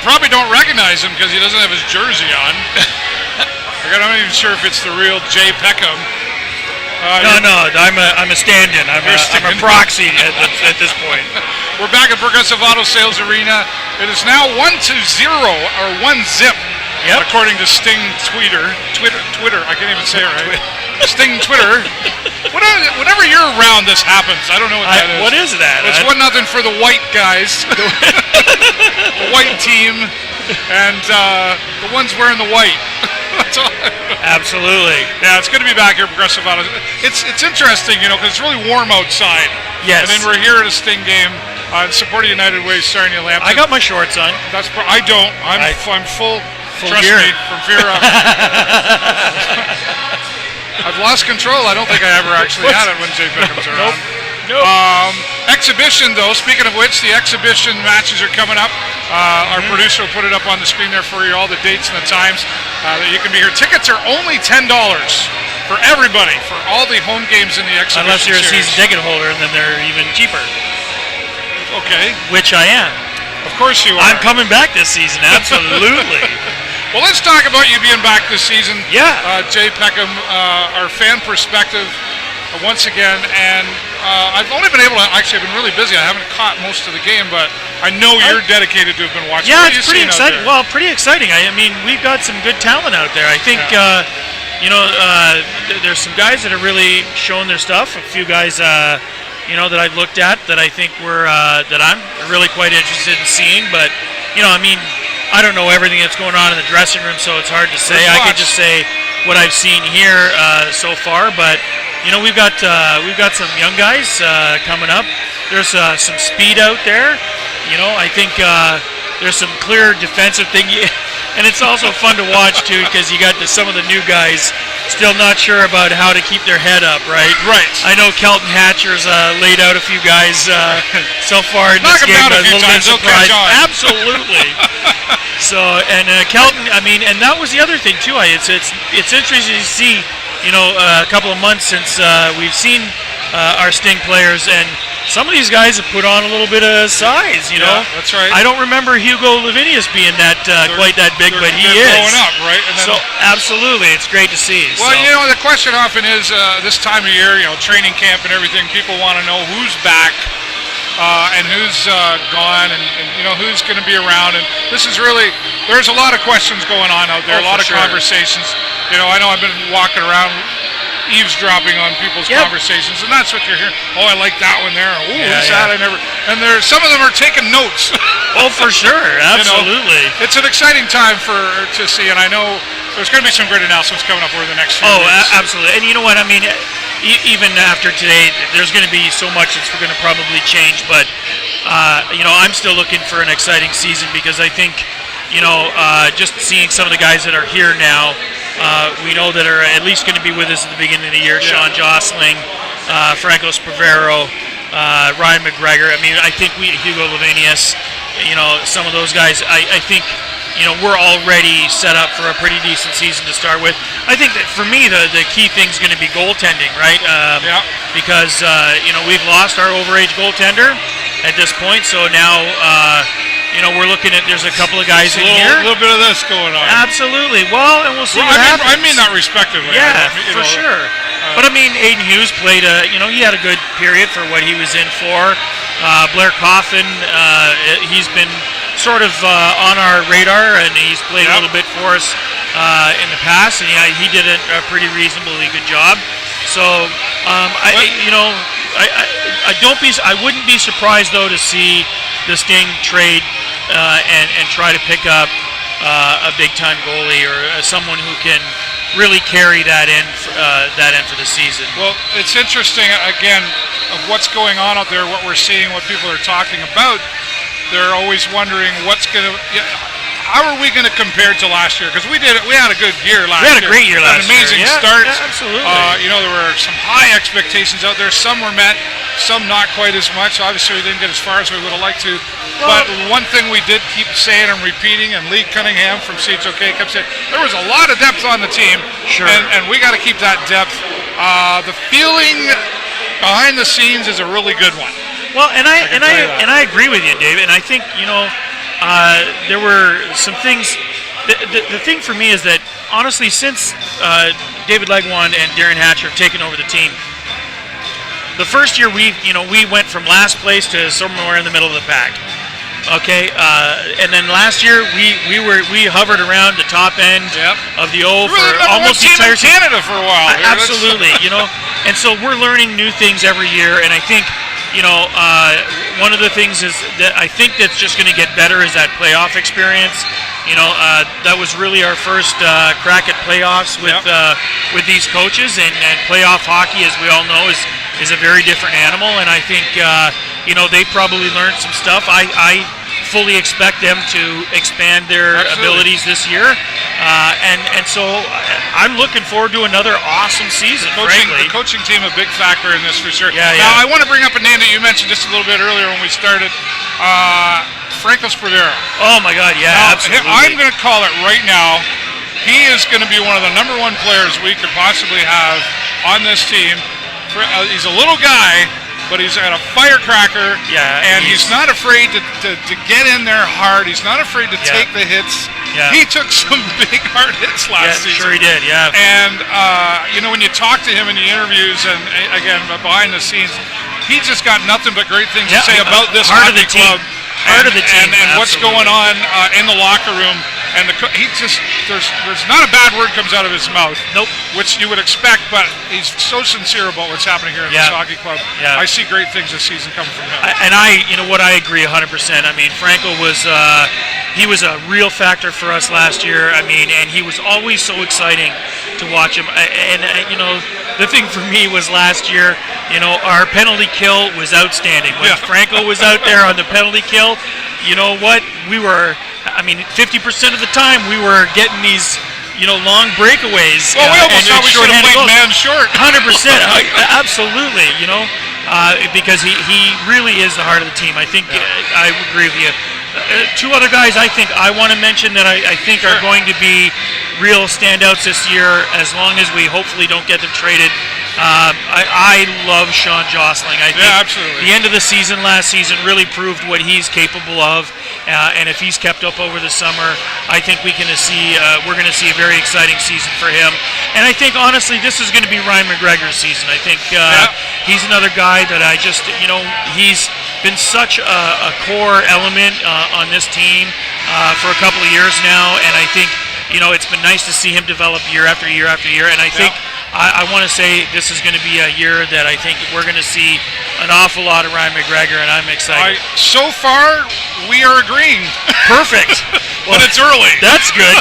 probably don't recognize him because he doesn't have his jersey on. I'm not even sure if it's the real Jay Peckham. No, I'm a stand-in. I'm a proxy at this point. We're back at Progressive Auto Sales Arena. It is now 1-0 or 1-0, according to Sting Twitter. I can't even say it right. Sting Twitter. Whenever you're around, this happens. I don't know what that is. What is that? It's 1-0 for the white guys, the white team, and the ones wearing the white. That's all. Absolutely. Yeah, it's good to be back here, Progressive Auto. It's interesting, because it's really warm outside. Yes. And then we're here at a Sting game, supporting United Way, Sarnia Lambton. I got my shorts on. I don't. I'm full trust gear. Me, from fear of. I've lost control. I don't think I ever actually had it when Jay Peckham's around. Nope. Exhibition, though. Speaking of which, the exhibition matches are coming up. Our producer will put it up on the screen there for you, all the dates and the times that you can be here. Tickets are only $10 for everybody for all the home games in the exhibition. Unless you're series. a season ticket holder, and then they're even cheaper. Okay. Which I am. Of course you are. I'm coming back this season, absolutely. Well, let's talk about you being back this season. Yeah. Jay Peckham, our fan perspective once again, and I've only been able to, actually I've been really busy. I haven't caught most of the game, but I know you're dedicated to have been watching. Yeah, it's pretty exciting. Well, pretty exciting. I mean, we've got some good talent out there. I think, there's some guys that have really shown their stuff. A few guys, that I've looked at that I think that I'm really quite interested in seeing. But, I don't know everything that's going on in the dressing room, so it's hard to say. I could just say what I've seen here so far, but we've got some young guys coming up. There's some speed out there. I think there's some clear defensive thing, and it's also fun to watch too because you got some of the new guys still not sure about how to keep their head up, right? Right. I know Kelton Hatcher's laid out a few guys so far in this game. A little bit surprised. Absolutely. So, and Kelton, and that was the other thing too. It's interesting to see, a couple of months since we've seen our Sting players, and some of these guys have put on a little bit of size. Yeah, that's right. I don't remember Hugo Lavinius being that quite that big, but he is growing up, right? And then, so absolutely, it's great to see. Well, the question often is this time of year, training camp and everything. People want to know who's back. And who's gone, and who's going to be around, and this is really, there's a lot of questions going on out there, a lot of conversations. I know I've been walking around eavesdropping on people's conversations, and that's what you're hearing. Oh, I like that one there. Oh, who's that? I never. And some of them are taking notes. Oh, for sure, absolutely. It's an exciting time to see, and I know there's going to be some great announcements coming up over the next few weeks. Absolutely. And you know what? Even after today, there's going to be so much that's going to probably change. But I'm still looking for an exciting season because I think, just seeing some of the guys that are here now, we know that are at least going to be with us at the beginning of the year. Sean Jostling, Franco Spravero, Ryan McGregor. I think Hugo Lavinius, some of those guys. I think. We're already set up for a pretty decent season to start with. I think that for me, the key thing is going to be goaltending, right? Because, we've lost our overage goaltender at this point. So now, we're looking at, there's a couple of guys in here. A little bit of this going on. Absolutely. Well, and we'll see what happens. I mean that respectively. Yeah, for sure. But, Aiden Hughes played he had a good period for what he was in for. Blair Coffin, he's been sort of on our radar, and he's played a little bit for us in the past, and he did a pretty reasonably good job. So I wouldn't be surprised though to see the Sting trade and try to pick up a big time goalie or someone who can really carry that end for the season. Well, it's interesting again of what's going on out there, what we're seeing, what people are talking about. They're always wondering how are we going to compare to last year? Because we had a good year last year. We had a great year last year. An amazing start. Yeah, absolutely. There were some high expectations out there. Some were met, some not quite as much. Obviously, we didn't get as far as we would have liked to. But one thing we did keep saying and repeating, and Lee Cunningham from Seats OK kept saying, there was a lot of depth on the team. Sure. And we got to keep that depth. The feeling behind the scenes is a really good one. Well, and I agree with you, David. And I think there were some things. The thing for me is that honestly, since David Legwand and Darren Hatcher have taken over the team, the first year we went from last place to somewhere in the middle of the pack. Okay, and then last year we hovered around the top end of the O for almost the entire season. Canada for a while. Absolutely, and so we're learning new things every year, and I think one of the things is that I think that's just going to get better is that playoff experience. That was really our first crack at playoffs with these coaches, and playoff hockey, as we all know, is a very different animal, and I think they probably learned some stuff. I fully expect them to expand their abilities this year, and so I'm looking forward to another awesome season. The coaching team a big factor in this for sure. Yeah. Now I want to bring up a name that you mentioned just a little bit earlier when we started, Franco Spadera. Oh my God, yeah, absolutely. I'm going to call it right now. He is going to be one of the number one players we could possibly have on this team. He's a little guy, but he's got a firecracker, and he's not afraid to get in there hard. He's not afraid to take the hits. Yeah. He took some big hard hits last season. Sure he did, yeah. And, when you talk to him in the interviews and, again, behind the scenes, he just got nothing but great things to say about this hockey club. Heart of the team. And what's going on in the locker room. And there's not a bad word comes out of his mouth. Nope. Which you would expect, but he's so sincere about what's happening here in this hockey club. Yeah. I see great things this season coming from him. I agree 100%. I mean, Franco was he was a real factor for us last year. I mean, and he was always so exciting to watch him. And the thing for me was last year, our penalty kill was outstanding. When Franco was out there on the penalty kill, you know what? 50% of the time we were getting these, long breakaways. Well, we almost thought we should have played man short. 100%, absolutely, because he really is the heart of the team. I think I agree with you. Two other guys I think I want to mention that I think are going to be real standouts this year, as long as we hopefully don't get them traded. I love Sean Jostling. I think absolutely. The end of the season last season really proved what he's capable of, and if he's kept up over the summer, I think we're going to see a very exciting season for him. And I think honestly, this is going to be Ryan McGregor's season. I think he's another guy that I just he's been such a core element on this team for a couple of years now, and I think it's been nice to see him develop year after year after year, and I think I want to say this is going to be a year that I think we're going to see an awful lot of Ryan McGregor, and I'm excited. So far, we are agreeing. Perfect. But it's early. That's good.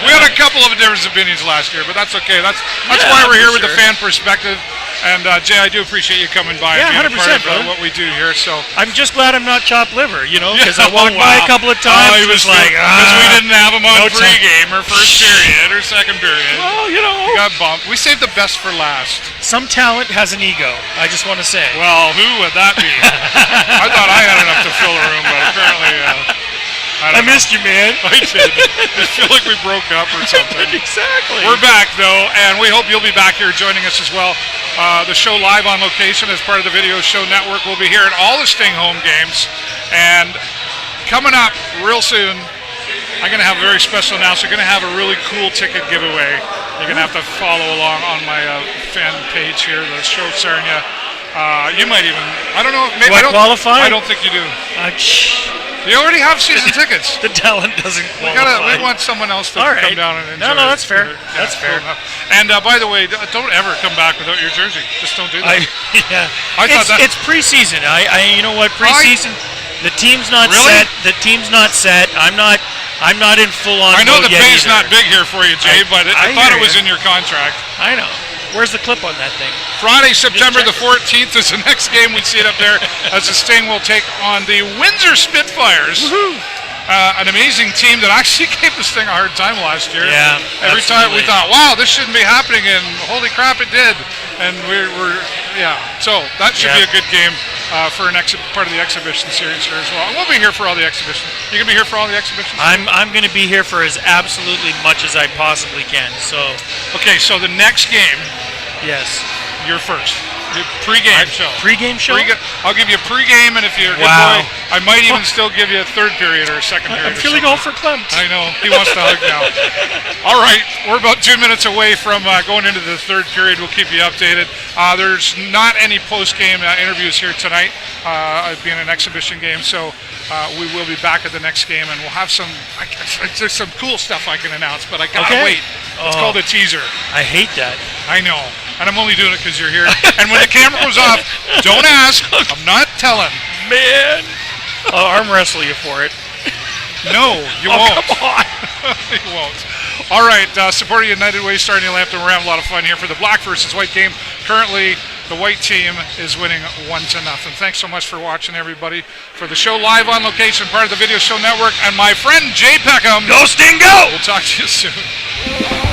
We had a couple of different opinions last year, but that's okay. That's why we're here with the fan perspective. And Jay, I do appreciate you coming by and being 100%, a part of what we do here. So I'm just glad I'm not chopped liver, because I walked by a couple of times. He was like, because we didn't have him on pregame or first period or second period. Well, he got bumped. We saved the best for last. Some talent has an ego. I just want to say. Well, who would that be? I thought I had enough to fill a room, but apparently. I missed you, man. I did. I feel like we broke up or something. Exactly. We're back, though, and we hope you'll be back here joining us as well. The show live on location as part of the Video Show Network. We'll be here at all the Sting home games. And coming up real soon, I'm going to have a very special announcement. We're going to have a really cool ticket giveaway. You're going to have to follow along on my fan page here, the show Sarnia. You might even, I don't know. Maybe do I qualify? I don't think you do. You already have season tickets. The talent doesn't qualify. We want someone else to come down and enjoy. No, that's fair. That's fair. And by the way, don't ever come back without your jersey. Just don't do that. I thought it's preseason. You know what? Preseason. The team's not set. The team's not set. I'm not in full on. I know mode the yet pay's either. not big here for you, Jay, but I thought it was in your contract. I know. Where's the clip on that thing? Friday, September the 14th is the next game. We see it up there as the Sting will take on the Windsor Spitfires. Woohoo! An amazing team that actually gave the Sting a hard time last year. Yeah, Every time we thought, wow, this shouldn't be happening, and holy crap, it did. And so that should be a good game for part of the exhibition series here as well. And we'll be here for all the exhibitions. You gonna be here for all the exhibitions? I'm going to be here for as absolutely much as I possibly can. So okay, so the next game. Yes. You're first. Pre-game show. Pre-game show? I'll give you a pre-game, and if you're a good boy, I might even still give you a third period or a second period. I'm feeling all verklempt. I know. He wants to hug now. All right. We're about 2 minutes away from going into the third period. We'll keep you updated. There's not any post-game interviews here tonight, being an exhibition game, so we will be back at the next game, and we'll have there's some cool stuff I can announce, but I can't wait. It's called a teaser. I hate that. I know. And I'm only doing it because you're here. And when the camera goes off, don't ask. I'm not telling. Man. I'll arm wrestle you for it. No, you won't. Come on. You won't. All right, supporting United Way starting in Lambton. We're having a lot of fun here for the black versus white game. Currently, the white team is winning 1-0. Thanks so much for watching, everybody. For the show live on location, part of the Video Show Network, and my friend Jay Peckham. Go Sting, go! We'll talk to you soon.